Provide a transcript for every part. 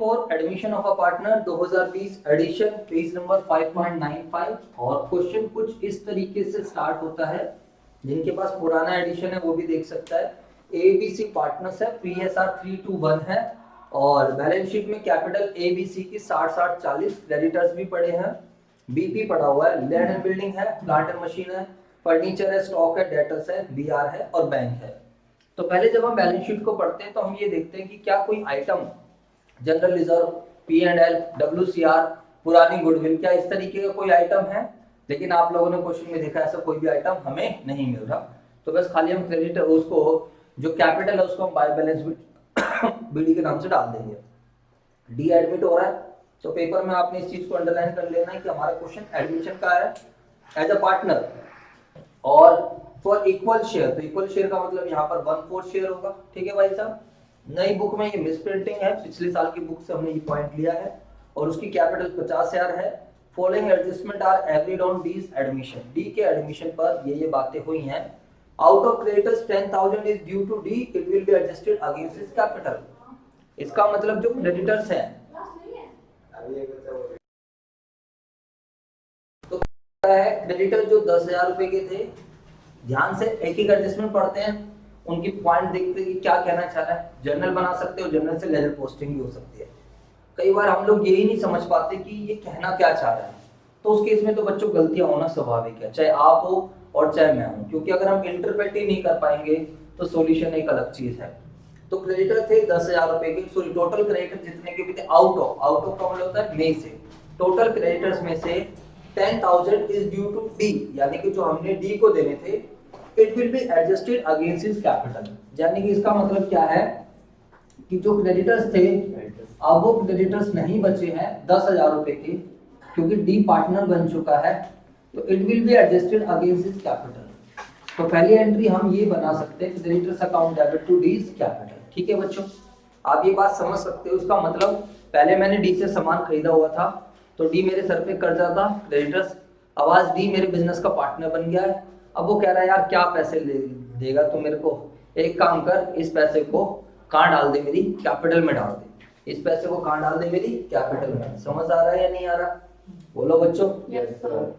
For admission of a partner 2020 edition, page number 5.95। और question कुछ इस तरीके से स्टार्ट होता है, जिनके पास पुराना एडिशन है वो भी देख सकता है। एबीसी पार्टनर्स है, पीएसआर 321 है और बैलेंस शीट में कैपिटल एबीसी की 60-60-40, क्रेडिटर्स भी पड़े हैं, बीपी पड़ा हुआ है, लैंड एंड बिल्डिंग है, प्लांट एंड मशीन है, फर्नीचर है, स्टॉक है, डेटर्स है, बीआर है और बैंक है। तो पहले जब हम बैलेंस शीट को पढ़ते हैं तो हम ये देखते हैं कि क्या कोई item general reserve, P&L, WCR, पुरानी गुडविल, क्या इस तरीके का कोई आइटम है। लेकिन आप लोगों ने क्वेश्चन में देखा ऐसा कोई भी आइटम हमें नहीं मिल रहा। तो बस खाली हम क्रेडिट उसको जो कैपिटल है उसको हम बाय बैलेंस बीडी के नाम से डाल देंगे। डी एडमिट हो रहा है तो पेपर में आपने इस चीज को अंडरलाइन कर लेना है कि हमारा क्वेश्चन एडमिशन का है एज अ पार्टनर और फॉर इक्वल शेयर। तो इक्वल शेयर का मतलब यहाँ पर 1/4 शेयर होगा। ठीक है भाई साहब। नई बुक में ये मिस प्रिंटिंग है, पिछले साल की बुक से हमने ये पॉइंट लिया है और उसकी कैपिटल 50,000 है। Following adjustment are agreed on D's admission, D के एडमिशन पर ये बातें हुई हैं। Out of creditors 10,000 is due to D, it will be adjusted against his capital. इसका मतलब जो क्रेडिटर्स हैं तो क्रेडिटर जो 10,000 रुपए के थे, ध्यान से एक एक एडजस्टमेंट पढ़ते हैं, उनकी पॉइंट देखते हैं कि क्या कहना चाह रहा है। जर्नल बना सकते हो, जर्नल से लेजर पोस्टिंग भी हो सकती है। कई बार हम लोग यही नहीं समझ पाते कि ये कहना क्या चाह रहा है, तो उस केस में तो बच्चों गलतियां होना स्वाभाविक है, चाहे आप हो और चाहे मैं हूं, क्योंकि अगर हम इंटरप्रेट ही नहीं कर पाएंगे तो सॉल्यूशन एक अलग चीज है। तो क्रेडिटर थे 10,000 रुपए के, सॉरी टोटल क्रेडिटर जितने के भी थे आउट ऑफ का मतलब होता है में से, टोटल क्रेडिटर्स में से 10,000 इज ड्यू टू डी, यानी कि जो हमने डी को देने थे, it will be adjusted against his capital. यानी कि इसका मतलब क्या है कि जो क्रेडिटर्स थे अब वो क्रेडिटर्स नहीं बचे हैं 10,000 रुपए के, क्योंकि डी पार्टनर बन चुका है, तो it will be adjusted against his capital. तो पहली एंट्री हम ये बना सकते हैं creditors account debit to D's capital. ठीक है बच्चों, आप ये बात समझ सकते हो। उसका मतलब पहले मैंने डी से सामान खरीदा हुआ था तो डी मेरे सर पे कर्जा था, क्रेडिटर्स। अब आज डी मेरे बिजनेस का पार्टनर बन गया है। अब वो कह रहा है यार क्या पैसे देगा तो मेरे को, एक काम कर, इस पैसे को कहाँ डाल दे, मेरी कैपिटल में डाल दे। इस पैसे को कहाँ डाल दे, मेरी कैपिटल में। समझ आ रहा है या नहीं आ रहा, बोलो बच्चों। Yes sir.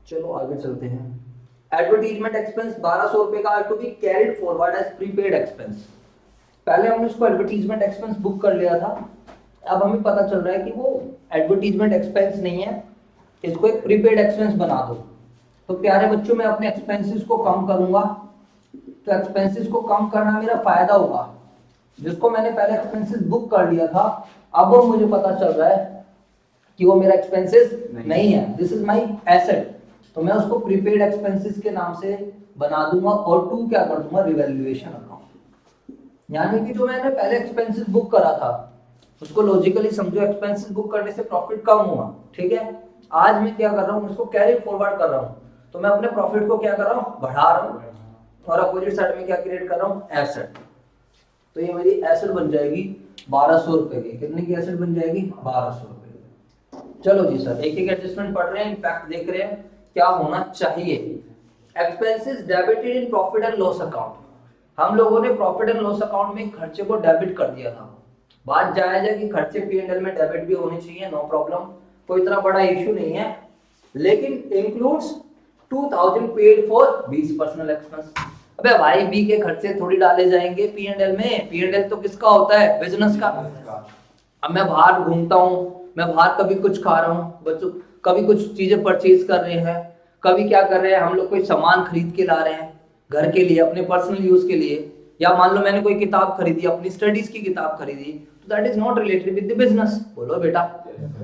चलो आगे चलते हैं। एडवर्टीजमेंट एक्सपेंस 1200 रुपए का to be carried forward as prepaid expense. पहले हमने उसको एडवर्टीजमेंट एक्सपेंस बुक कर लिया था, अब हमें पता चल रहा है कि वो एडवर्टीजमेंट एक्सपेंस नहीं है, इसको एक प्रीपेड एक्सपेंस बना दो। तो प्यारे बच्चों मैं अपने एक्सपेंसेस को कम करूंगा, तो एक्सपेंसेस को कम करना मेरा फायदा होगा। जिसको मैंने पहले एक्सपेंसेस बुक कर लिया था, अब वो मुझे पता चल रहा है कि वो मेरा एक्सपेंसेस नहीं है, दिस इज माय एसेट, तो मैं उसको प्रीपेड एक्सपेंसेस के नाम से बना दूंगा और टू क्या कर दूंगा, रिवैल्यूएशन अकाउंट। यानी कि जो मैंने पहले एक्सपेंसेस बुक करा था उसको लॉजिकली समझो, एक्सपेंसेस बुक करने से प्रॉफिट कम हुआ, ठीक है। आज मैं क्या कर रहा हूँ, उसको कैरी फॉरवर्ड कर रहा हूँ, तो मैं अपने प्रॉफिट को क्या कर रहा हूँ, बढ़ा रहा हूँ, और अपोजिट साइड में क्या क्रिएट कर रहा हूँ, एसेट। तो ये मेरी एसेट बन जाएगी 1200 रुपए की। कितने की एसेट बन जाएगी, 1200 रुपए की। चलो जी सर, एक एक एडजस्टमेंट पढ़ रहे हैं, इम्पैक्ट देख रहे हैं क्या होना चाहिए। Expenses debited in profit and loss account. हम लोगों ने प्रॉफिट एंड लॉस अकाउंट में खर्चे को डेबिट कर दिया था। बात जायज है कि खर्चे पी&एल में डेबिट भी होने चाहिए, नो प्रॉब्लम, कोई इतना बड़ा इशू नहीं है। लेकिन includes 2,000 paid for 20 personal expense. अबे भाई बी के खर्चे थोड़ी डाले जाएंगे पी&एल में, पी&एल तो किसका होता है, बिजनेस का। अब मैं बाहर घूमता हूँ, मैं बाहर कभी कुछ खा रहा हूँ बच्चों, कभी कुछ चीजें परचेज कर रहे हैं, कभी क्या कर रहे हैं हम लोग, कोई सामान खरीद के ला रहे हैं घर के लिए, अपने पर्सनल यूज के लिए, या मान लो मैंने कोई किताब खरीदी, अपनी स्टडीज की किताब खरीदी, तो that is not related with the business. बोलो बेटा।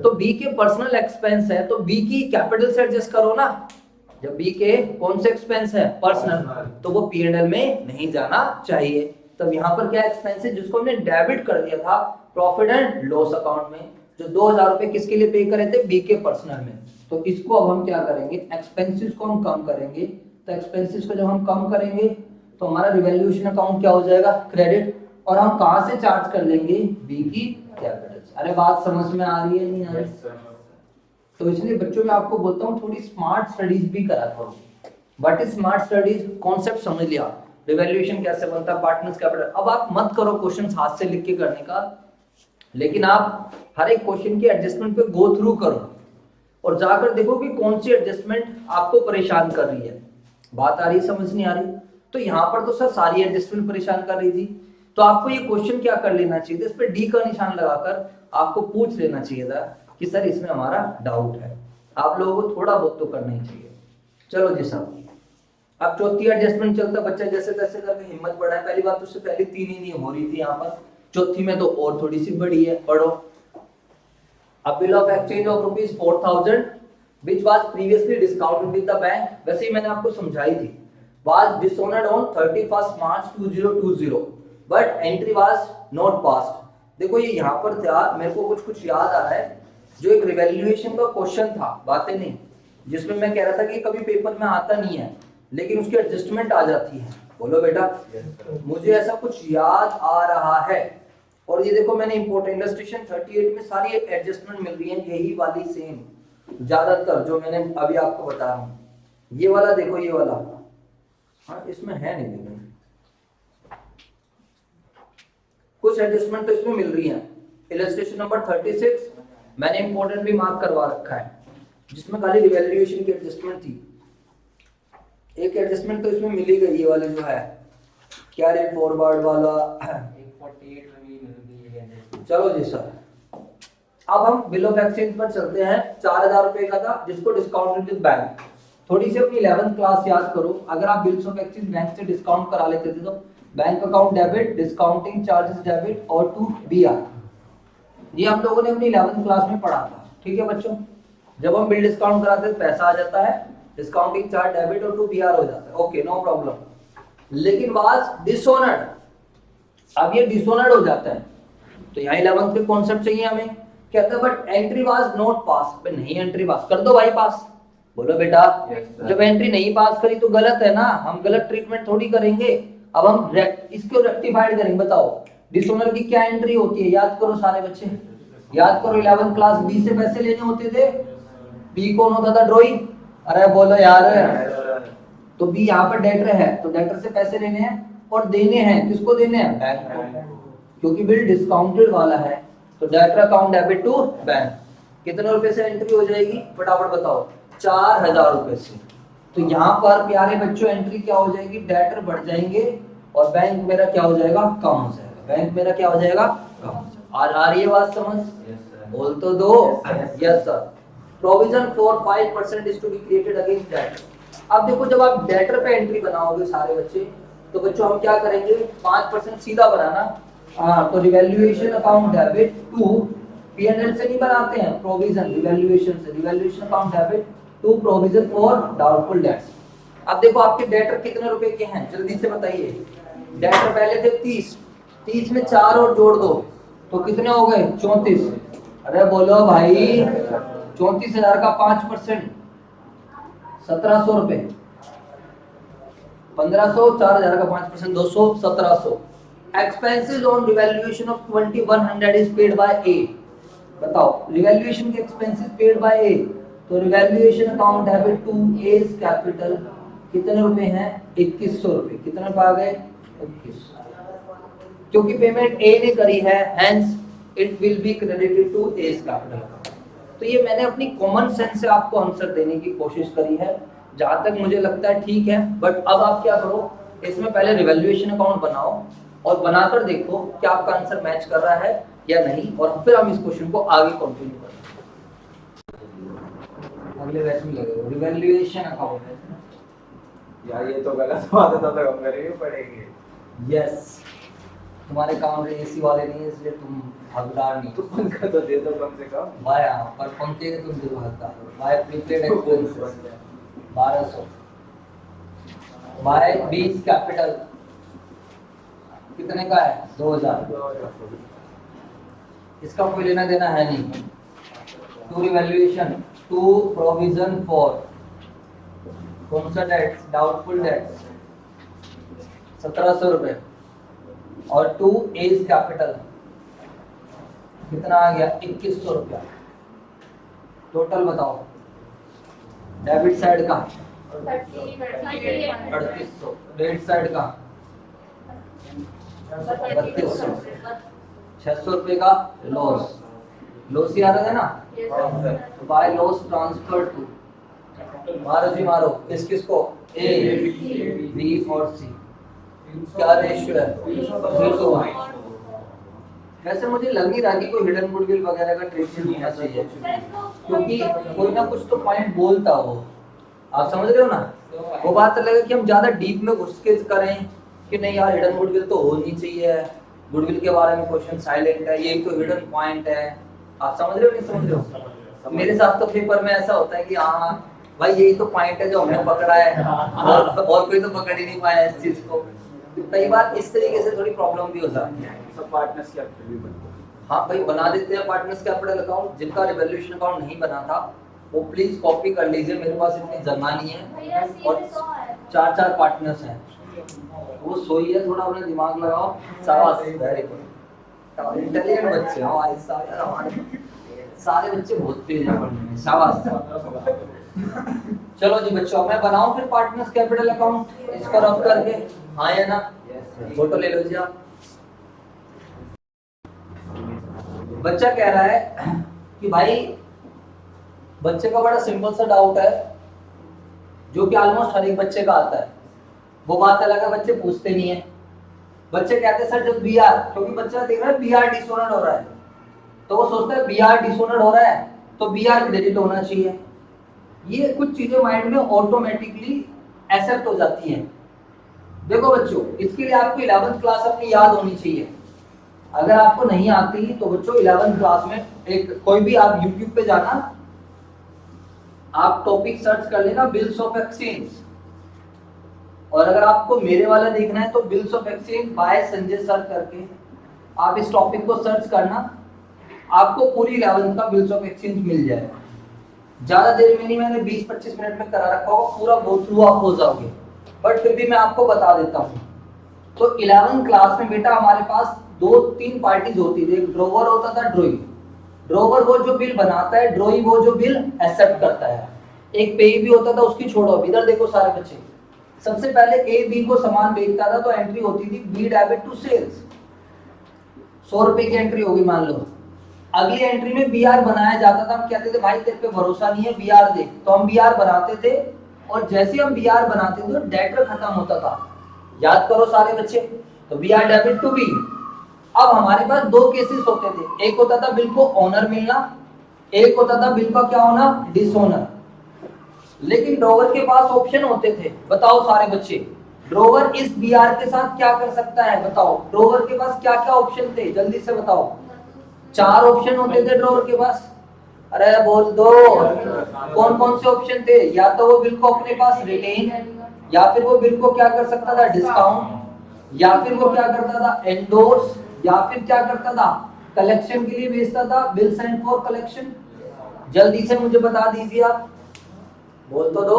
तो बी के पर्सनल एक्सपेंस है तो बी की कैपिटल से एडजस्ट करो ना। जब बी के कौन से एक्सपेंस है, पर्सनल, तो वो पी&एल में नहीं जाना चाहिए। तब यहाँ पर क्या एक्सपेंस है जिसको हमने डेबिट कर दिया था प्रॉफिट एंड लॉस अकाउंट में, जो 2,000 रुपए किसके लिए पे करे थे, बी के पर्सनल में। तो इसको अब हम क्या करेंगे, एक्सपेंसेस को हम कम करेंगे। तो एक्सपेंसेस को जब हम कम करेंगे तो हमारा रिवैल्यूएशन अकाउंट क्या हो जाएगा, क्रेडिट, और हम कहां से चार्ज कर लेंगे, बी की कैपिटल। अरे बात समझ में आ रही है नहीं आ रही? तो इसलिए बच्चों मैं आपको बोलता हूँ थोड़ी स्मार्ट स्टडीज भी करा करो। What is smart studies, concept समझ लिया, रिवैल्यूएशन कैसे बनता है, पार्टनर्स कैपिटल। अब आप मत करो क्वेश्चन हाथ से लिख के करने का, लेकिन आप हर एक क्वेश्चन की एडजस्टमेंट पे गो थ्रू करो और जाकर देखो कि कौन सी एडजस्टमेंट आपको परेशान कर रही है। बात आ रही, समझ नहीं आ रही? तो यहाँ पर तो सर सारी एडजस्टमेंट परेशान कर रही थी, तो आपको ये क्वेश्चन क्या कर लेना चाहिए, इस पे डी का निशान लगाकर आपको पूछ लेना चाहिए था कि सर इसमें हमारा डाउट है। आप लोगों को थोड़ा बहुत तो करना ही चाहिए। चलो जी साहब, अब चौथी एडजस्टमेंट चलता, बच्चा जैसे तैसे करके हिम्मत बढ़ाए। पहली बात तो उससे पहले 3 ही नहीं हो रही थी यहाँ पर, चौथी में तो और थोड़ी सी बड़ी है, पढ़ो। A bill of exchange of rupees 4,000 which was previously discounted with the bank, वैसे ही मैंने आपको समझाई थी, was dishonored on 31st March 2020 but entry was not passed। देखो ये यहाँ पर था, मेरे को कुछ याद आ रहा है, जो एक रिवैल्यूएशन का क्वेश्चन था, बातें नहीं, जिसमें मैं कह रहा था कि कभी पेपर में आता नहीं है लेकिन उसकी एडजस्टमेंट आ जाती है। बोलो बेटा, मुझे ऐसा कुछ याद आ रहा है। और ये देखो मैंने इंपोर्टेंट इलस्ट्रेशन 38 में सारी एडजस्टमेंट मिल रही है, यही वाली सेम ज्यादातर जो मैंने अभी आपको बता रहा हूँ। ये वाला देखो, ये वाला, हाँ इसमें है नहीं, देखो कुछ एडजस्टमेंट तो इसमें मिल रही है। इलस्ट्रेशन नंबर 36 मैंने इंपोर्टेंट भी मार्क करवा रखा है, जिसमें खाली रिवैल्यूएशन की एडजस्टमेंट थी। एक एडजस्टमेंट तो इसमें मिली गई, ये वाले जो है कैरी फॉरवर्ड वाला 148 में भी मिल गई है। चलो जी सर, अब हम बिल ऑफ एक्सचेंज पर चलते हैं। 4,000 रुपए का था, जिसको डिस्काउंटेड विद बैंक। थोड़ी सी अपनी 11th क्लास याद करो। अगर आप बिल्स ऑफ एक्सचेंज बैंक से डिस्काउंट करा लेते थे तो bank account debit, discounting charges debit और टू बीआर, ये हम लोगों ने अपनी 11th क्लास में पढ़ा था। ठीक है बच्चों, जब हम बिल डिस्काउंट कराते हैं पैसा आ जाता है, डिस्काउंटिंग चार्ज डेबिट और टू बीआर हो जाता है। Okay, no problem. लेकिन वाज डिसऑनर्ड, अब ये डिसऑनर्ड हो जाता है, तो यहाँ 11th के कॉन्सेप्ट चाहिए हमें। कहता है but entry was not pass, नहीं एंट्री पास कर दो भाई पास। बोलो बेटा, जब एंट्री नहीं पास करी तो गलत है ना, हम गलत ट्रीटमेंट थोड़ी करेंगे। अब हम इसको रेक्टिफाइड करेंगे। बताओ डिसऑनर की क्या एंट्री होती है, याद करो सारे बच्चे, याद करो। 11th क्लास बी से पैसे लेने होते थे, बी कौन होता था, ड्रॉइंग। अरे बोलो यार, तो बी यहाँ पर डेटर है, तो डेटर से पैसे लेने हैं और देने हैं, किसको देने हैं, बैंक को, क्योंकि बिल डिस्काउंटेड वाला है। तो debtor account debit to bank, कितने रुपए से एंट्री हो जाएगी फटाफट बताओ, 4,000 रुपए से। तो यहाँ पर प्यारे बच्चों एंट्री क्या हो जाएगी, डेटर बढ़ जाएंगे और बैंक मेरा क्या हो जाएगा, कम हो जाएगा। बैंक मेरा क्या हो जाएगा, कम हो जाएगा। आ रही है बात समझ? बोल तो दो। Yes sir. Provision for 5% is to be created against debtor. अब देखो जब आप डेटर पे एंट्री बनाओगे सारे बच्चे, तो बच्चों हम क्या करेंगे, 5% सीधा बनाना। हाँ, तो revaluation account debit to, PNL से नहीं बनाते हैं, प्रोविजन रिवैल्यूएशन से, revaluation account debit to provision for doubtful debts. अब देखो आपके डेटर कितने रुपए के हैं, जल्दी से बताइए। डेटर पहले थे 30, 30 में 4 और जोड़ दो तो कितने हो गए, 34। अरे बोलो भाई, 34,000 का 5%, 1,700 रुपए। 1,500, 4,000 का 5%, 200, 1,700। Expenses on revaluation of 2,100 is paid by A. बताओ रिवैल्यूएशन के एक्सपेंसेस पेड बाय ए, तो revaluation account debit to A's capital कितने रुपए हैं, 2,100 रुपए। कितने पा गए, 2,100, क्योंकि पेमेंट ए ने करी है, hence it will be credited to A's capital. तो ये मैंने अपनी कॉमन सेंस से आपको आंसर देने की कोशिश करी है, जहां तक मुझे लगता है ठीक है। बट अब आप क्या करो, इसमें पहले रिवैल्यूएशन अकाउंट बनाओ और बनाकर देखो कि आपका आंसर मैच कर रहा है या नहीं, और फिर हम इस क्वेश्चन को आगे कंटिन्यू करें। अगले बैच में लगेगा रिवैल्यूएशन अकाउंट। यार ये तो गलत बात है, तो हम करेंगे पड़ेंगे। यस, तुम्हारे काम में एसी वाले नहीं है इसलिए तुम हकदार नहीं। तो पंखा तो दे दो कम से कम भाई हाँ, पर पंखे के तुम जरूर हकदार हो। भाई प्रीपेड एक्सपेंसेस 1,200, भाई 20 कैपिटल कितने का है, 2,000। इसका कोई लेना देना है नहीं। To revaluation, to provision for कौन सा डेट्स, डाउटफुल डेट्स 1,700 रुपए, और टू एज कैपिटल कितना आ गया, 2,100 रुपया। टोटल बताओ, डेबिट साइड का 3,800, क्रेडिट साइड का 3200, 600 रुपए का लॉस याद है ना, तो बाय लॉस ट्रांसफर टू, मारो जी मारो, किसको, ए बी और सी, क्या रेशियो है 3:1। वैसे मुझे लग नहीं रहा कि कोई हिडन गुडविल वगैरह का ट्रेसिंग होना चाहिए, क्योंकि कोई ना कुछ तो पॉइंट बोलता हो, आप समझ रहे हो ना। वो बात अलग है कि हम ज्यादा डीप में घुस के करें कि नहीं यार हिडन गुडविल तो होनी चाहिए, गुडविल के बारे में क्वेश्चन साइलेंट है, यही तो हिडन पॉइंट है, आप समझ रहे हो नहीं समझ रहे हो। मेरे साथ तो पेपर में ऐसा होता है कि हाँ भाई यही तो पॉइंट है जो हमने पकड़ा है, और कोई तो पकड़ ही नहीं पाया इस चीज को। कई बार इस तरीके से थोड़ी प्रॉब्लम भी हो जाती है। सब पार्टनर्स के भी बनते हैं। हाँ भाई बना देते हैं पार्टनर्स कैपिटल अकाउंट, जिनका रिवॉल्यूशन अकाउंट नहीं बना था वो प्लीज कॉपी कर लीजिए, मेरे पास इतनी जगह नहीं है और 4 पार्टनर्स हैं, वो सोई है, थोड़ा अपना दिमाग लगाओ। शाबाश, वेरी गुड, इंटेलिजेंट बच्चे हो भाई सारे, हमारे सारे बच्चे बहुत तेज हैं पढ़ने में, शाबाश। चलो जी बच्चों, मैं बनाऊं फिर पार्टनर्स कैपिटल अकाउंट इसको रफ करके, हाँ या ना, फोटो ले लो जी आप। बच्चा कह रहा है कि भाई बच्चे का बड़ा सिंपल सा डाउट है जो कि ऑलमोस्ट हर एक बच्चे का आता है, वो बात अलग है बच्चे पूछते नहीं है। बच्चे कहते हैं सर जब बी आर, क्योंकि बच्चा देख रहा है बी आर डिसऑनर हो रहा है तो वो सोचता है बी आर डिसऑनर हो रहा है तो बी आर क्रेडिट होना चाहिए। ये कुछ चीजें माइंड में ऑटोमेटिकली एक्सेप्ट हो जाती हैं। देखो बच्चों, इसके लिए आपको 11th क्लास अपनी याद होनी चाहिए। अगर आपको नहीं आती तो बच्चों 11th क्लास में एक कोई भी आप YouTube पे जाना, आप टॉपिक सर्च कर लेना बिल्स ऑफ एक्सचेंज, और अगर आपको मेरे वाला देखना है तो bills of exchange bye Sanjay sir करके आप इस टॉपिक को सर्च करना, आपको पूरी 11th का बिल्स ऑफ एक्सचेंज मिल जाएगा। ज्यादा देर में नहीं, मैंने 20-25 मिनट में करा रखा होगा, पूरा गो थ्रू आप हो जाओगे, बट फिर भी मैं आपको बता देता हूँ। तो 11th क्लास में बेटा हमारे पास 2-3 पार्टीज होती थी, एक ड्रोवर होता था, ड्रोई। ड्रोवर वो जो बिल बनाता है, ड्रोई वो जो बिल एक्सेप्ट करता है। एक पेई भी होता था, उसकी छोड़ो, इधर देखो सारे बच्चे, सबसे पहले ए बी को सामान बेचता था तो एंट्री होती थी बी डेबिट टू सेल्स, 100 रुपए की एंट्री होगी मान लो। अगली एंट्री में बी आर बनाया जाता था, हम कहते थे भाई तेरे पे भरोसा नहीं है बी आर दे, तो हम बी आर बनाते थे, और जैसे हम बी आर बनाते थे तो डेटर खत्म होता था, याद करो सारे बच्चे, तो B R debit to B. अब हमारे पास 2 केसेस होते थे, एक होता था बिल को ओनर मिलना, एक होता था बिल का क्या होना, डिसओनर। लेकिन ड्रोवर के पास ऑप्शन होते थे, बताओ सारे बच्चे, ड्रोवर इस बी आर के साथ क्या कर सकता है, बताओ ड्रोवर के पास क्या क्या ऑप्शन थे, जल्दी से बताओ। 4 ऑप्शन होते थे ड्रोवर के पास, अरे बोल दो, कौन कौन से ऑप्शन थे, या तो वो बिल को अपने पास रिटेन, या फिर वो बिल को क्या कर सकता था, डिस्काउंट, या फिर वो क्या करता था, एंडोर्स, या फिर क्या करता था, कलेक्शन के लिए भेजता था, बिल सेंड फॉर कलेक्शन। जल्दी से मुझे बता दीजिए आप, बोल तो दो।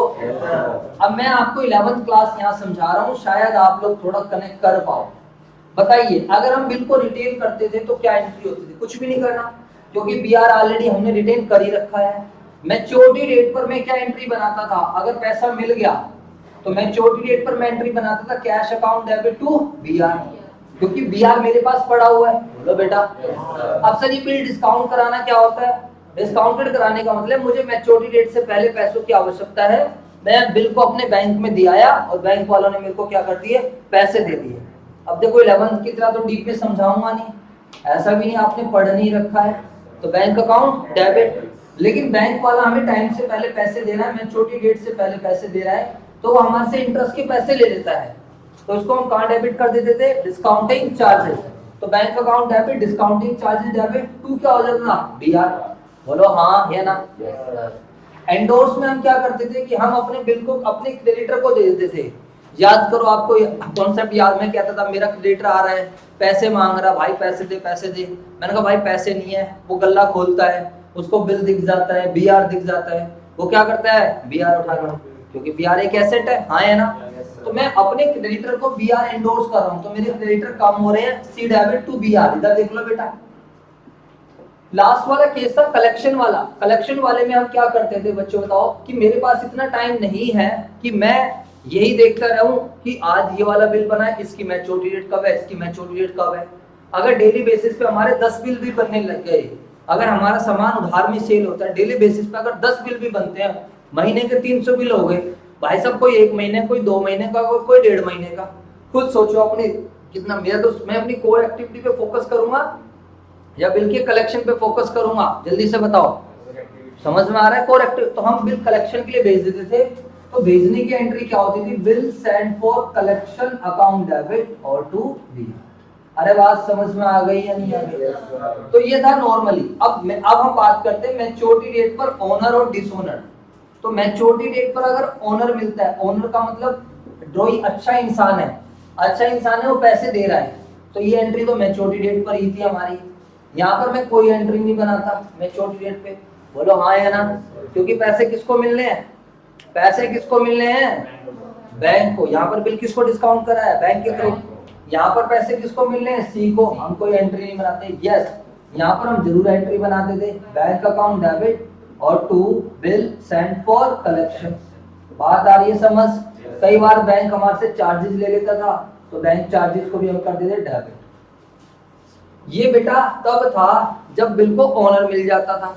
अब मैं आपको 11th क्लास यहाँ समझा रहा हूँ, शायद आप लोग थोड़ा कनेक्ट कर पाओ। बताइए, अगर हम बिल को रिटेन करते थे तो क्या एंट्री होती थी, कुछ भी नहीं करना, क्योंकि बी आर ऑलरेडी हमने रिटेन कर ही रखा है। मैच्योरिटी डेट पर मैं क्या एंट्री बनाता था, अगर पैसा मिल गया तो मैच्योरिटी डेट पर मैं एंट्री बनाता था cash account debit to B R, क्योंकि बी आर मेरे पास पड़ा हुआ है। बोलो बेटा। अब सर ये बिल डिस्काउंट कराना क्या होता है, डिस्काउंटेड कराने का मतलब मुझे मैच्योरिटी डेट से पहले पैसों की आवश्यकता है, मैं बिल को अपने बैंक में दे आया और बैंक वालों ने मेरे को क्या कर दिए, पैसे दे दिए। अब देखो 11th की तरह तो डीप में समझाऊंगा नहीं, ऐसा भी नहीं आपने पढ़ नहीं रखा है, तो बैंक अकाउंट डेबिट, लेकिन बैंक वाला हमें टाइम से पहले पैसे दे रहा है, मैच्योरिटी डेट से पहले पैसे दे रहा है, तो वो हमारे से इंटरेस्ट के पैसे ले लेता है, तो इसको हम कहाँ डेबिट कर देते थे, डिस्काउंटिंग चार्जेस। तो bank account debit, discounting charges debit, to क्या हो जाता था, बी आर। बोलो हाँ है ना। एंडोर्स में हम क्या करते थे कि हम अपने बिल को अपने क्रेडिटर को दे देते थे। याद करो, आपको कॉन्सेप्ट याद, मैं कहता था मेरा क्रेडिटर आ रहा है, पैसे मांग रहा, भाई पैसे दे पैसे दे, मैंने कहा भाई पैसे नहीं है, वो गल्ला खोलता है, उसको बिल दिख जाता है, बी आर दिख जाता है, वो क्या करता है, बी आर उठा लो, क्योंकि बी आर एक एसेट है, हाँ है ना। तो मैं अपने क्रेडिटर को बी आर एंडोर्स कर रहा हूँ, तो मेरे क्रेडिटर कम हो रहे हैं, सी डेबिट टू बी आर, इधर देख लो बेटा। लास्ट वाला केस था कलेक्शन वाला। कलेक्शन वाले में हम क्या करते थे बच्चों, बताओ, कि मेरे पास इतना टाइम नहीं है कि मैं यही देखता रहूं कि आज ये वाला बिल बना है, इसकी मैच्योरिटी डेट कब है, इसकी मैच्योरिटी डेट कब है। अगर डेली बेसिस पे हमारे 10 बिल भी बनने लग गए, अगर हमारा सामान उधार में सेल होता है, डेली बेसिस पे अगर 10 बिल भी बनते हैं, महीने के 300 बिल हो गए भाई साहब, कोई 1 महीने, कोई 2 महीने का, कोई 1.5 महीने का। खुद सोचो अपनी कितना, मेरा तो मैं अपनी कोर एक्टिविटी पे फोकस करूंगा या बिल के कलेक्शन पे फोकस करूंगा, जल्दी से बताओ। समझ में आ रहा है? कोर एक्टिव तो हम बिल कलेक्शन के लिए भेज देते थे, तो भेजने की एंट्री क्या होती थी, bill sent for collection account debit और टू बी। अरे बात समझ में आ गई या नहीं आ गई? तो ये था नॉर्मली। अब हम बात करते हैं मैच्योरिटी डेट पर ओनर और डिसओनर। तो मैच्योरिटी डेट पर अगर ओनर मिलता है, ओनर का मतलब ड्रॉई अच्छा इंसान है, अच्छा इंसान है, वो पैसे दे रहा है, तो ये एंट्री तो मैच्योरिटी डेट पर ही थी हमारी। यहाँ पर मैं कोई एंट्री नहीं बनाता मैच्योरिटी डेट पे, बोलो हाँ या ना, क्योंकि पैसे किसको मिलने हैं, पैसे किसको मिलने हैं, बैंक को। यहाँ पर बिल किसको डिस्काउंट करा है, बैंक के थ्रू। यहाँ पर पैसे किसको मिलने हैं, सी को। हम कोई एंट्री नहीं बनाते। यस, यहाँ पर हम जरूर एंट्री बनाते थे, बैंक अकाउंट डेबिट और to bill sent for collection. बात आ रही है समझ? कई बार बैंक हमारे से चार्जेस ले लेता था, तो बैंक चार्जेस को भी हम कर देते डेबिट। ये बेटा तब था जब बिल को ओनर मिल जाता था।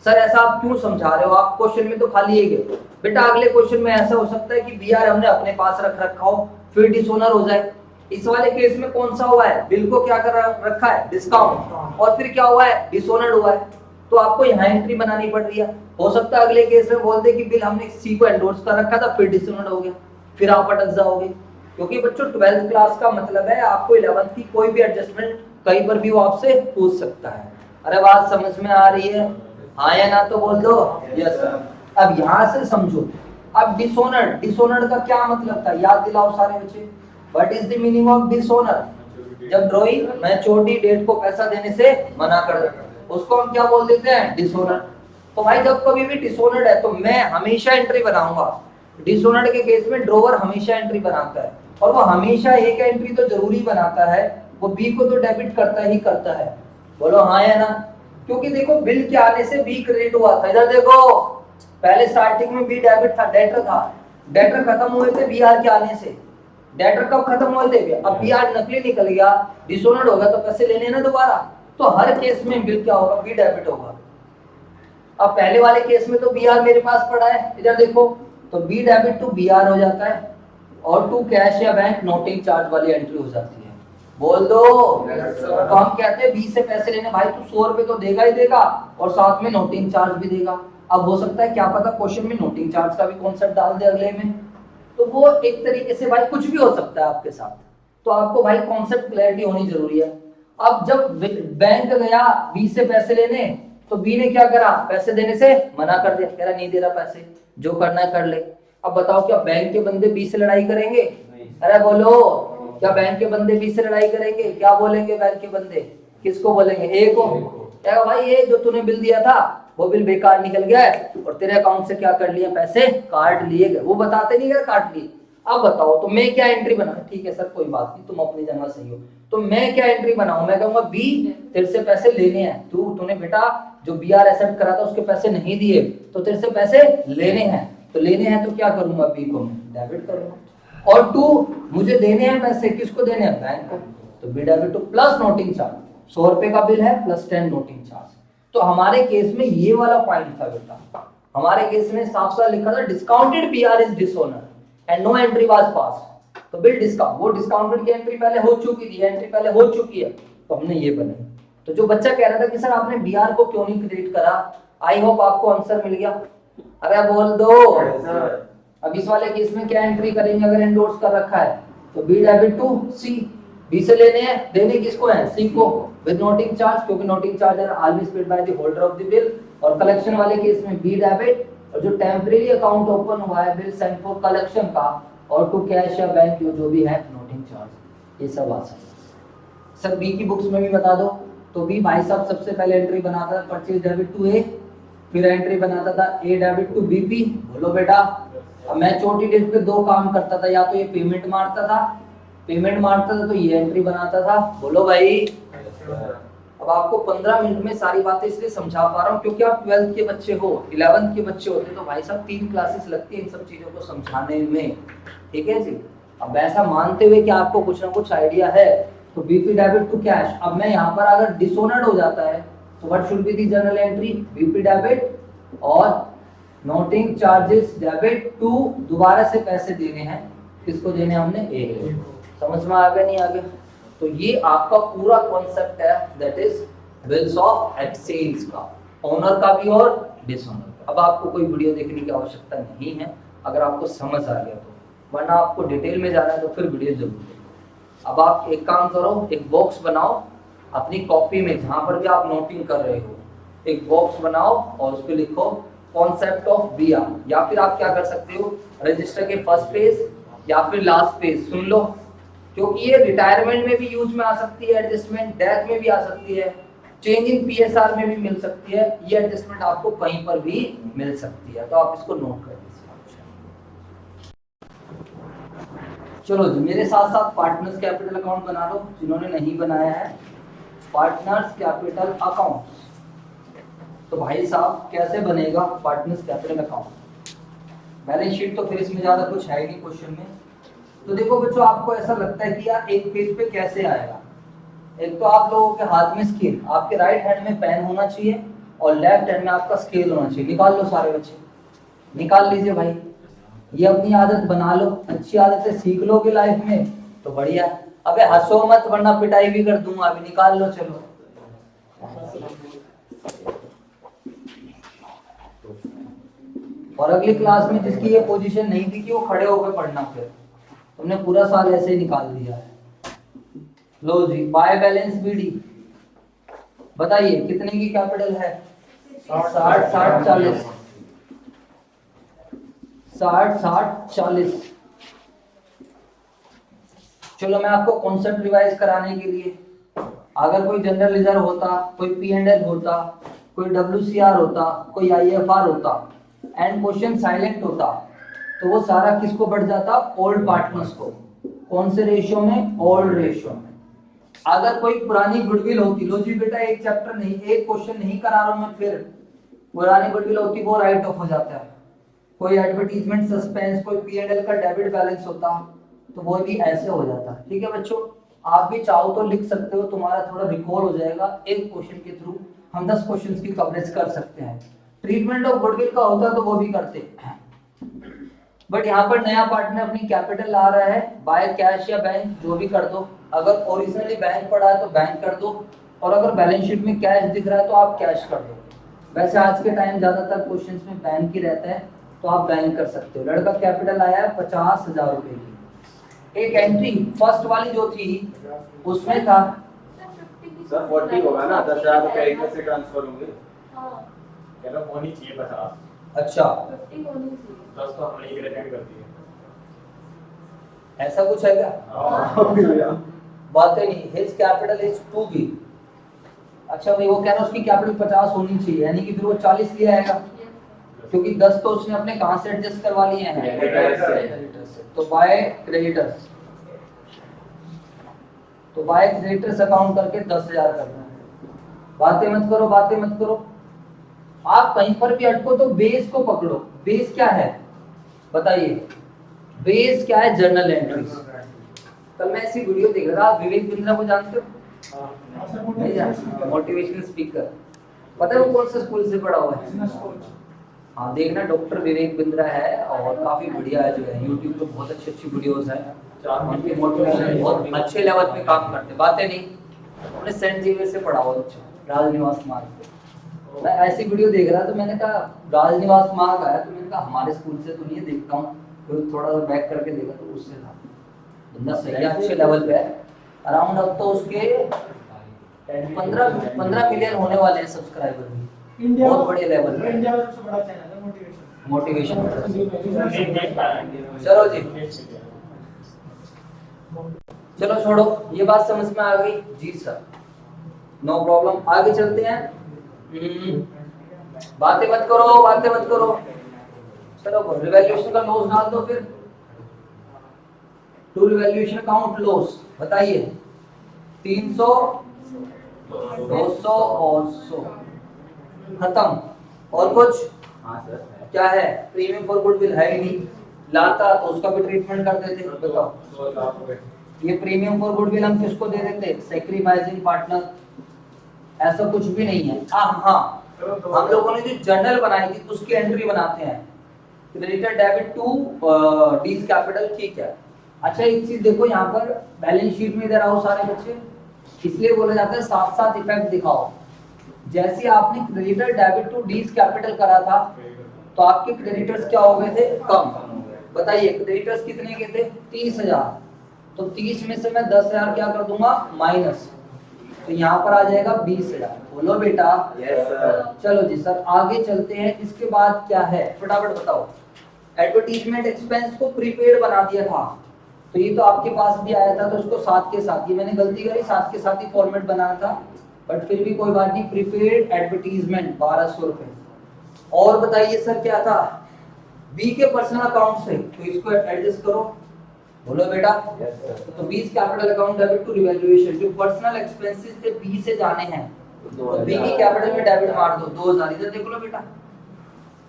सर ऐसा आप क्यों समझा रहे हो, आप क्वेश्चन में तो खाली ये गए बेटा, अगले क्वेश्चन में ऐसा हो सकता है कि बीआर हमने अपने पास रख रखा हो, फिर डिसओनर हो जाए। इस वाले केस में कौन सा हुआ है, बिल को क्या कर रखा है, डिस्काउंट, और फिर क्या हुआ है, डिसओनर हुआ है, तो आपको यहाँ एंट्री बनानी पड़ रही है। हो सकता है अगले केस में बोल दे कि बिल हमने सी को एंडोर्स कर रखा था, फिर डिसओनर हो गया, फिर आप अटक जाओगे। क्योंकि बच्चों 12th क्लास का मतलब है आपको 11th की कोई भी एडजस्टमेंट कहीं पर भी वो आपसे पूछ सकता है। अरे बात समझ में आ रही है, हाँ या ना तो बोल दो यस सर। अब यहाँ से समझो, अब डिसओनर, डिसओनर का क्या मतलब था, याद दिलाओ सारे बच्चे। What is the meaning of dishonour? जब ड्रॉई मैच्योरिटी डेट को पैसा देने से मना कर देता है, उसको हम क्या बोल देते हैं, डिसओनर। तो भाई जब कभी भी डिसओनर है तो मैं हमेशा एंट्री बनाऊंगा। डिसओनर के केस में ड्रोवर हमेशा एंट्री बनाता है, और वो हमेशा एक एंट्री तो जरूरी बनाता है, वो बी को तो डेबिट करता ही करता है। बोलो हाँ या ना? क्योंकि देखो बिल के आने से बी क्रेडिट हुआ था। इधर देखो, पहले स्टार्टिंग में बी डेबिट था, डेटर था, डेटर खत्म हुए थे बीआर के आने से। डेटर कब खत्म हुए थे, अब बीआर नकली निकल गया, डिसओनर होगा तो पैसे लेने ना दोबारा, तो हर केस में बिल क्या होगा, बी डेबिट होगा। अब पहले वाले केस में तो बीआर मेरे पास पड़ा है, इधर देखो, तो बी डेबिट टू बीआर हो जाता है, और टू कैश या बैंक नोटिंग चार्ज वाली एंट्री हो जाती है। बोल दो। तो हम कहते हैं बी से पैसे लेने, भाई तू 100 रुपए तो देगा ही देगा, और साथ में नोटिंग चार्ज भी देगा। अब हो सकता है क्या पता क्वेश्चन में नोटिंग चार्ज का भी कॉन्सेप्ट डाल दे अगले में, तो वो एक तरीके से भाई कुछ भी हो सकता है आपके साथ। तो आपको भाई कॉन्सेप्ट क्लैरिटी होनी जरूरी है। अब जब बैंक गया बी से पैसे लेने, तो बी ने क्या करा, पैसे देने से मना कर दिया, कह रहा नहीं दे रहा पैसे, जो करना है कर ले। अब बताओ क्या बैंक के बंदे बी से लड़ाई करेंगे? अरे बोलो, क्या बैंक के बंदे बी से लड़ाई करेंगे? क्या बोलेंगे बैंक के बंदे, किसको बोलेंगे, ए को। क्या भाई ये जो तूने बिल दिया था वो बिल बेकार निकल गया है, और तेरे अकाउंट से क्या कर लिया, पैसे काट लिए गए। वो बताते नहीं गए काट लिए। अब बताओ तो मैं क्या एंट्री बनाऊं? ठीक है सर कोई बात नहीं, तुम अपनी जगह सही हो, तो मैं क्या एंट्री बनाऊं? मैं कहूंगा बी तेरे से पैसे लेने हैं, तूने बेटा जो बीआर एक्सेप्ट करा था उसके पैसे नहीं दिए, तो तेरे से पैसे लेने हैं, तो लेने हैं तो क्या करूंगा, बी को डेबिट करूंगा। और टू मुझे देने हैं पैसे, किसको देने हैं, बैंक को, तो B debit to plus noting charge. 100 रुपए का बिल है प्लस 10 नोटिंग चार्ज। तो हमारे केस में ये वाला पॉइंट था बेटा, हमारे केस में साफ साफ लिखा था discounted BR is dishonour and no entry was pass. तो बिल डिस्काउंट, वो डिस्काउंटेड की एंट्री पहले हो चुकी थी, एंट्री पहले हो चुकी है, तो हमने ये बनाई। तो जो बच्चा कह रहा था कि सर आपने बीआर को क्यों नहीं क्रेडिट करा, आई होप आपको आंसर मिल गया। अरे बोल दो। अब इस वाले केस में क्या एंट्री करेंगे, अगर एंडोर्स कर रखा है तो B debit to C, B से लेने हैं, देने किसको है, सी को, विद नोटिंग चार्ज, क्योंकि नोटिंग चार्ज है always paid by the holder of the bill. और कलेक्शन वाले केस में बी डेबिट, और जो टेम्परेरी अकाउंट ओपन हुआ है बिल सेंड फॉर कलेक्शन का, और टू कैश या बैंक जो भी है नोटिंग चार्ज, ये सब आ सकता है। सर बी की बुक्स में भी बता दो, तो बी भाई साहब सबसे पहले एंट्री बनाता था परचेज डेबिट टू ए, फिर एंट्री बनाता था ए डेबिट टू बीपी। बोलो बेटा। अब मैं छोटी डेट पे दो काम करता था, या तो ये पेमेंट मारता था, पेमेंट मारता था तो ये एंट्री बनाता था। बोलो भाई। अब आपको 15 मिनट में सारी बातें इसलिए समझा पा रहा हूँ क्योंकि आप 12th के बच्चे हो, 11th के बच्चे होते तो भाई साहब 3 क्लासेस लगती है इन सब चीजों को समझाने में, ठीक है जी। अब ऐसा मानते हुए कि आपको कुछ ना कुछ आइडिया है, तो बीपी डेबिट टू कैश, अब मैं यहाँ पर अगर डिसऑनर्ड हो जाता है तो what should be the journal entry, BP debit और नोटिंग चार्जेस डेबिट टू, दोबारा से पैसे देने हैं, किसको देने हमने, ए। समझ में आ गया नहीं आ गया? तो ये आपका पूरा कॉन्सेप्ट है, that is bills of exchange का, ओनर का भी और डिसऑनर का। अब आपको कोई वीडियो देखने की आवश्यकता नहीं है अगर आपको समझ आ गया तो, वरना आपको डिटेल में जाना है तो फिर वीडियो जरूर देखो। अब आप एक काम करो, एक बॉक्स बनाओ अपनी कॉपी में, जहां पर भी आप नोटिंग कर रहे हो, एक बॉक्स बनाओ और उस पर लिखो कॉन्सेप्ट ऑफ बीआर, या फिर आप क्या कर सकते हो, रजिस्टर के फर्स्ट पेज या फिर लास्ट पेज सुन लो, क्योंकि ये रिटायरमेंट में भी यूज में आ सकती है, एडजस्टमेंट डेथ में भी आ सकती है, चेंज इन पीएसआर में भी मिल सकती है, ये एडजस्टमेंट आपको कहीं पर भी मिल सकती है, तो आप इसको नोट कर लीजिए। चलो जी, मेरे साथ साथ पार्टनर्स कैपिटल अकाउंट बना लो जिन्होंने नहीं बनाया है, पार्टनर्स कैपिटल अकाउंट। तो भाई साहब कैसे बनेगा partners capital account, balance sheet तो फिर इसमें ज्यादा कुछ है ही नहीं क्वेश्चन में। तो देखो बच्चों, आपको ऐसा लगता है कि यार एक पेज पे कैसे आएगा, एक तो आप लोगों के हाथ में स्केल, आपके राइट हैंड में पेन होना चाहिए और लेफ्ट हैंड में आपका स्केल होना चाहिए। निकाल लो सारे बच्चे, निकाल लीजिए भाई, ये अपनी आदत बना लो, अच्छी आदतें सीख लोगे लाइफ में तो बढ़िया। अबे हंसो मत वरना पिटाई भी कर दूंगा, अभी निकाल लो चलो। और अगली क्लास में जिसकी ये पोजीशन नहीं थी कि वो खड़े होकर पढ़ना, फिर तुमने पूरा साल ऐसे ही निकाल दिया है। लो जी, बाय बैलेंस बीडी, बताइए कितने की कैपिटल है, 60 60 40, 60 60 40। चलो मैं आपको कॉन्सेप्ट रिवाइज कराने के लिए, अगर कोई जनरल रिजर्व होता, कोई पी&एल होता, कोई WCR होता, कोई IFR होता एंड क्वेश्चन साइलेंट होता, तो वो सारा किसको बढ़ जाता, ओल्ड पार्टनर्स को। कौन से रेशियो में, ओल्ड रेशियो में। अगर कोई पुरानी गुडविल होती, लो जी बेटा एक चैप्टर नहीं, एक क्वेश्चन नहीं करा रहा हूं मैं, फिर पुरानी गुडविल होती वो राइट ऑफ हो जाता है। कोई एडवर्टीजमेंट सस्पेंस, कोई पी&एल का डेबिट बैलेंस होता तो वो भी ऐसे हो जाता। ठीक है बच्चों, आप भी चाहो तो लिख सकते हो, तुम्हारा थोड़ा रिकॉल हो जाएगा, एक क्वेश्चन के थ्रू हम 10 क्वेश्चंस की कवरेज कर सकते हैं। ट्रीटमेंट ऑफ गुडविल का होता तो वो भी करते, बट यहाँ पर नया पार्टनर अपनी कैपिटल ला रहा है, बाय कैश या बैंक जो भी कर दो, अगर ओरिजिनली बैंक पड़ा है तो बैंक कर दो, और अगर बैलेंस शीट में कैश दिख रहा है तो आप कैश कर दो। वैसे आज के टाइम ज्यादातर क्वेश्चंस में बैंक ही रहता है, तो आप बैंक कर सकते हो। लड़का कैपिटल आया है 50,000 रुपए की, एक एंट्री फर्स्ट वाली जो थी उसमें था सर 40 होगा ना, 10,000 रुपए एक से ट्रांसफर होंगे, कह रहा होनी चाहिए 50, अच्छा 50 होनी चाहिए, 10 तो हमारी क्रेडिट करती है। ऐसा कुछ है क्या, बातें नहीं, हिज कैपिटल इज 2 की। अच्छा भाई वो कह रहा है उसकी कैपिटल 50 होनी चाहिए, यानी कि फिर वो 40 ले आएगा, क्योंकि 10 तो उसने अपने कहां से एडजस्ट करवा लिए हैं, क्रेडिटर्स से। तो बाय क्रेडिटर्स, तो बाय क्रेडिटर्स अकाउंट करके 10,000 करना है। बातें मत करो, बातें मत करो, आप कहीं पर भी अटको तो बेस को पकड़ो। बेस क्या है बताइए, बेस क्या है, जर्नल एंट्रीज। कल मैं ऐसी वीडियो देख रहा था, आप विवेक बिंद्रा को जानते हो, नहीं जानते, मोटिवेशनल स्पीकर, पता है वो कौन से स्कूल से पढ़ा हुआ है, हाँ देखना, डॉक्टर विवेक बिंद्रा है और काफी बढ़िया है, जो है यूट्यूब पे बहुत अच्छी अच्छी वीडियोस हैं, उनके मोटिवेशन बहुत अच्छे लेवल पे काम करते। बातें नहीं, उन्होंने सेंट जेवियर से पढ़ा हुआ, राजनिवास मार्ग पे। मैं ऐसी वीडियो देख रहा तो मैंने कहा राजनिवास मार्ग आया, तो मैंने कहा हमारे स्कूल से तो नहीं है, देखता हूँ, फिर थोड़ा सा बैक करके देखा तो उससे था, बंदा सही है, अच्छे लेवल पे है, अराउंड अब तो उसके 15 मिलियन होने वाले हैं सब्सक्राइबर भी, बहुत बड़े लेवल पे, इंडिया का सबसे बड़ा चैनल है मोटिवेशन। चलो जी, चलो छोड़ो, ये बात समझ में आ गई जी सर, नो प्रॉब्लम, आगे चलते हैं। बातें मत करो, बातें मत करो, चलो रिवैल्यूएशन का लॉस डाल दो, फिर टू रिवैल्यूएशन अकाउंट लॉस बताइए, 300 200 और 100 खत्म। और कुछ हाँ सर है। क्या है? प्रीमियम फॉर गुडविल है ही नहीं, लाता तो उसका भी ट्रीटमेंट कर देते। बताओ, 2 लाख रुपए ये प्रीमियम फॉर गुडविल हम किसको दे देते? Sacrificing partner. ऐसा कुछ भी नहीं है। हाँ, हम लोगों ने जो जर्नल बनाई थी उसकी एंट्री बनाते हैं, creditor debit to D's capital, ठीक है। अच्छा एक चीज देखो, यहाँ पर बैलेंस शीट में इधर आओ सारे बच्चे, इसलिए बोला जाता है साथ साथ इफेक्ट दिखाओ। जैसे आपने creditor debit to D's capital करा था तो आपके क्रेडिटर्स क्या हो गए थे? कम। बताइए क्रेडिटर्स कितने के थे? 30,000। तो 30 में से मैं 10,000 क्या कर दूंगा? माइनस, तो यहाँ पर आ जाएगा 20,000। बोलो बेटा। Yes sir. चलो जी सर आगे चलते हैं। इसके बाद क्या है फटाफट बताओ। एडवर्टीजमेंट एक्सपेंस को प्रीपेड बना दिया था, तो ये तो आपके पास भी आया था, तो उसको साथ के साथ, ये मैंने गलती करी, साथ के साथ ही फॉर्मेट बनाना था, बट फिर भी कोई बात नहीं। प्रीपेड एडवर्टीजमेंट 1200 रुपए। और बताइए सर क्या था? बी के पर्सनल अकाउंट से, तो इसको एडजस्ट करो। बोलो बेटा। Yes sir. तो बीस capital account debit to revaluation, जो पर्सनल एक्सपेंसेस थे बी से जाने हैं, तो बी की कैपिटल में डेबिट मार दो 2000। इधर देख लो बेटा।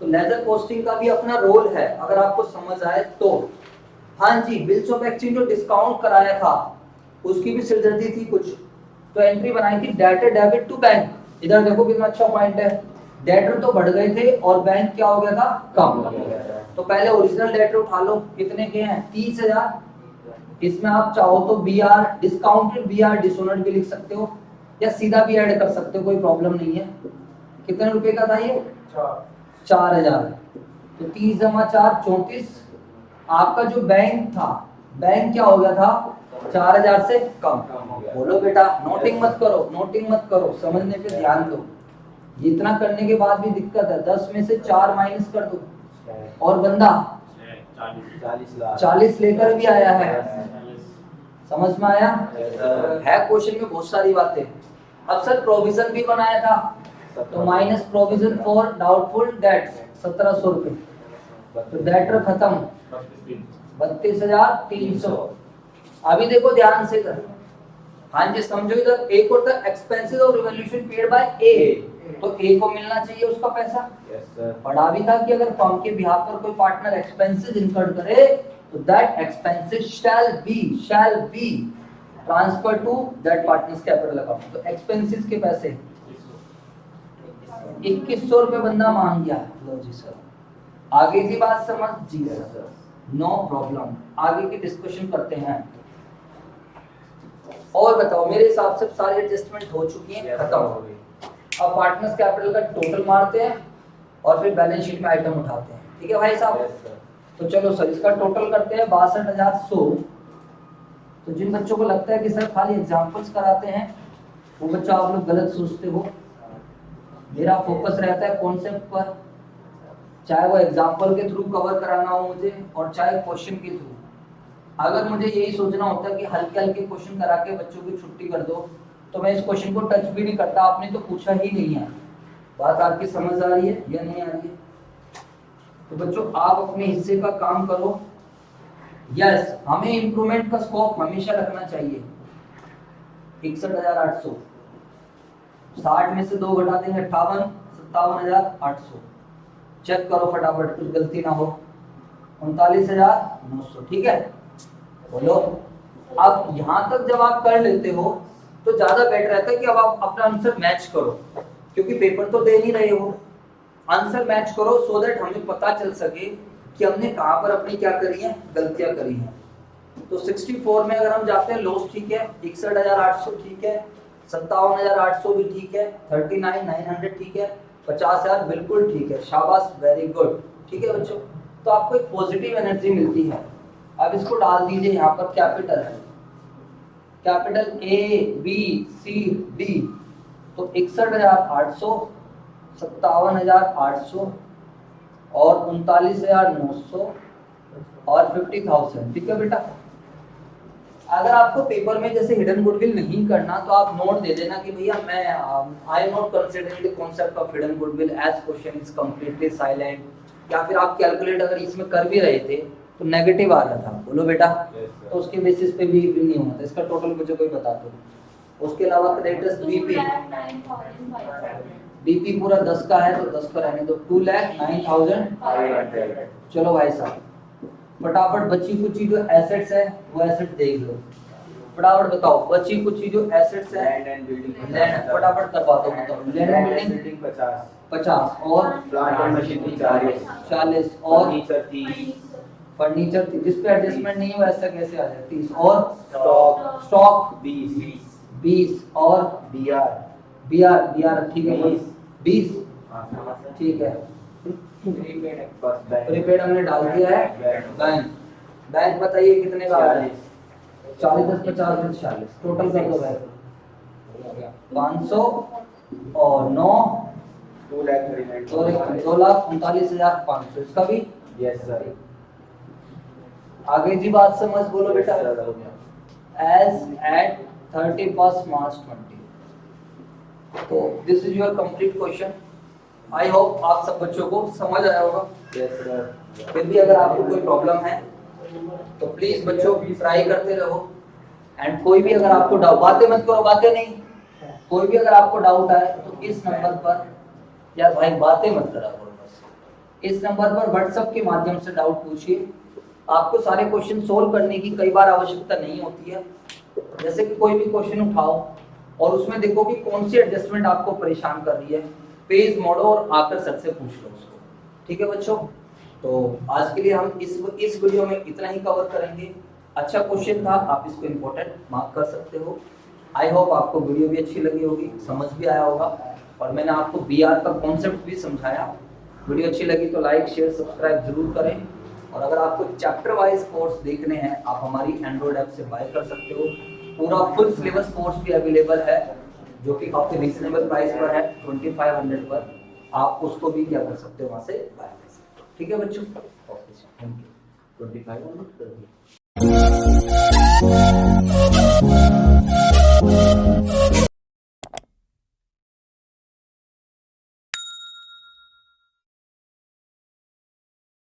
तो लेजर पोस्टिंग का भी अपना रोल है, अगर आपको समझ आए तो। हाँ जी, बिल्स ऑफ एक्सचेंज जो डिस्काउंट कराया था उसकी भी सिरदर्दी थी कुछ, तो एंट्री बनाई थी डेटर डेबिट टू बैंक। इधर देखो कितना अच्छा पॉइंट है, डेटर तो बढ़ गए थे और बैंक क्या हो गया था? कम। तो पहले ओरिजिनल डेटर उठा लो, कितने के हैं? 30,000। इसमें आप चाहो तो B R discounted, B R dishonoured भी लिख सकते हो, या सीधा भी ऐड कर सकते हो, कोई प्रॉब्लम नहीं है। कितने रुपए का था ये? 4,000। तो 30 जमा 4 34। आपका जो बैंक था, बैंक क्या हो गया था? 4,000 से कम। बोलो बेटा। नोटिंग मत करो, नोटिंग मत करो, समझने पे ध्यान दो। इतना करने के बाद भी दिक्कत है, 10 में से 4 माइनस कर दो। और बंदा 40 लेकर भी आया है, समझ में आया? है क्वेश्चन में बहुत सारी बातें। अब सर प्रोविजन भी बनाया था, तो minus provision for doubtful dates 1700 रुपए। तो डेटर खत्म 32,300। अभी देखो ध्यान से इधर, हाँ जी समझो इधर। एक होता है एक्सपेंसेस और रिवॉल्यूशन पेड बाय ए, तो ए को मिलना चाहिए उसका पैसा। Yes sir. पढ़ा भी था कि अगर फर्म के बिहाफ पर कोई पार्टनर एक्सपेंसेस इनकर करे तो that expenses shall be transfer to that partners capital account. तो एक्सपेंसेस के पैसे 2100 रुपए बंदा मांग गया। लो जी सर, आगे की बात समझ? जी सर, नो प्रॉब्लम। आगे की डिस्कशन करते हैं। और बताओ, मेरे हिसाब से सारी एडजस्टमेंट हो चुकी है, खत्म हो गई। अब पार्टनर्स कैपिटल का टोटल मारते हैं और फिर बैलेंस शीट में आइटम उठाते हैं, ठीक है भाई साहब? तो चलो सर इसका टोटल करते हैं 62,100। तो जिन बच्चों को लगता है कि सर खाली एग्जांपल्स कराते हैं, वो बच्चा आप लोग गलत सोचते हो। मेरा फोकस रहता है कॉन्सेप्ट पर, चाहे वो एग्जांपल के थ्रू कवर कराना हो मुझे और चाहे क्वेश्चन के थ्रू। अगर मुझे यही सोचना होता है कि हल्के हल्के क्वेश्चन करा के बच्चों की छुट्टी कर दो, तो मैं इस क्वेश्चन को टच भी नहीं करता। आपने तो पूछा ही नहीं है। बात आपकी समझ आ रही है या नहीं आ रही है? तो बच्चों आप अपने हिस्से का काम करो। यस, हमें इंप्रूवमेंट का स्कोप हमेशा रखना चाहिए। 61,800, 60 में से 2 घटा देंगे 58, 57,800। चेक करो फटाफट, कुछ गलती ना हो। 39,900, ठीक है? बोलो। अब यहां तक जब आप कर लेते हो तो ज्यादा बेटर रहता है कि अब आप अपना आंसर मैच करो, क्योंकि पेपर तो दे नहीं रहे हो। आंसर मैच करो सो दैट हमें पता चल सके कि हमने कहां पर अपनी क्या करी है, गलतियां करी हैं। तो 64 में अगर हम जाते हैं लॉस ठीक है, 61,800 ठीक है, 57,800 भी ठीक है, 39,900 ठीक है, 50,000 बिल्कुल ठीक है। शाबाश, वेरी गुड, ठीक है बच्चों। तो आपको एक पॉजिटिव एनर्जी मिलती है। अब इसको डाल दीजिए यहाँ पर, कैपिटल है, capital A B C D. तो 61,800, 57,800 और 39,900 और 50,000, ठीक है बेटा? अगर आपको पेपर में जैसे हिडन गुडविल नहीं करना तो आप नोट दे देना कि भैया मैं I am not considering the concept of hidden goodwill as question is completely silent, या फिर आप कैलकुलेट अगर इसमें कर भी रहे थे तो नेगेटिव आ रहा था। बोलो बेटा। तो उसके बेसिस पे भी नहीं होना था। इसका टोटल मुझे कोई बता दो। उसके अलावा क्रेडिटर्स बीपी, 2,09,500. बीपी पूरा 10 का है तो 10 का रहने दो, 2,09,000। 500 चलो भाई साहब फटाफट बची कुची जो एसेट्स है वो एसेट देख लो, फटाफट बताओ बची कुची जो एसेट्स है। लैंड एंड बिल्डिंग लैंड फटाफट करवा दो, मतलब लैंड लैंड बिल्डिंग बिल्डिंग 50 50 और प्लांट एंड मशीनरी 40 40 और फर्नीचर 30 फर्नीचर जिस पे एडजस्टमेंट नहीं है वैसा कैसे आ जाए 30 और स्टॉक स्टॉक 20 और बीआर बीआर ठीक है 20 हाँ ठीक है। प्रीपेड बस बैंक प्रीपेड हमने डाल दिया है। बैंक बैंक बताइए कितने का आ रहा है? 40 10 50 40 टोटल कर दो बैंक 500 और 9 2,39,500 इसका भी। यस सर आगे जी बात समझ बोलो बेटा। एज एट 31st March 20 तो this is your complete question. I hope आप सब बच्चों को समझ आया होगा। यस सर फिर भी अगर आपको कोई प्रॉब्लम है तो प्लीज बच्चों ट्राई करते रहो। एंड कोई भी अगर आपको डाउट, बातें मत करो, बातें नहीं, कोई भी अगर आपको डाउट आए तो इस नंबर पर, यार भाई बातें मत करा करो बस, इस नंबर पर व्हाट्सएप के माध्यम से डाउट पूछिए। आपको सारे क्वेश्चन सोल्व करने की कई बार आवश्यकता नहीं होती है। जैसे कि कोई भी क्वेश्चन उठाओ और उसमें देखो कि कौन सी एडजस्टमेंट आपको परेशान कर रही है, पेज मोड़ो और आकर सर से पूछ लो उसको। ठीक है बच्चों, तो आज के लिए हम इस वीडियो में इतना ही कवर करेंगे। अच्छा क्वेश्चन था, आप इसको इम्पोर्टेंट मार्क कर सकते हो। आई होप आपको वीडियो भी अच्छी लगी होगी, समझ भी आया होगा और मैंने आपको बीआर का कॉन्सेप्ट भी समझाया। वीडियो अच्छी लगी तो लाइक शेयर सब्सक्राइब जरूर करें। और अगर आपको चैप्टर वाइज कोर्स देखने हैं आप हमारी एंड्रॉइड ऐप से बाय कर सकते हो। पूरा फुल सिलेबस कोर्स भी अवेलेबल है जो कि काफी रीजनेबल प्राइस पर है, 2500 पर। आप उसको भी क्या कर सकते हो, वहां से बाय कर सकते हो। ठीक है बच्चों, ओके थैंक यू। 25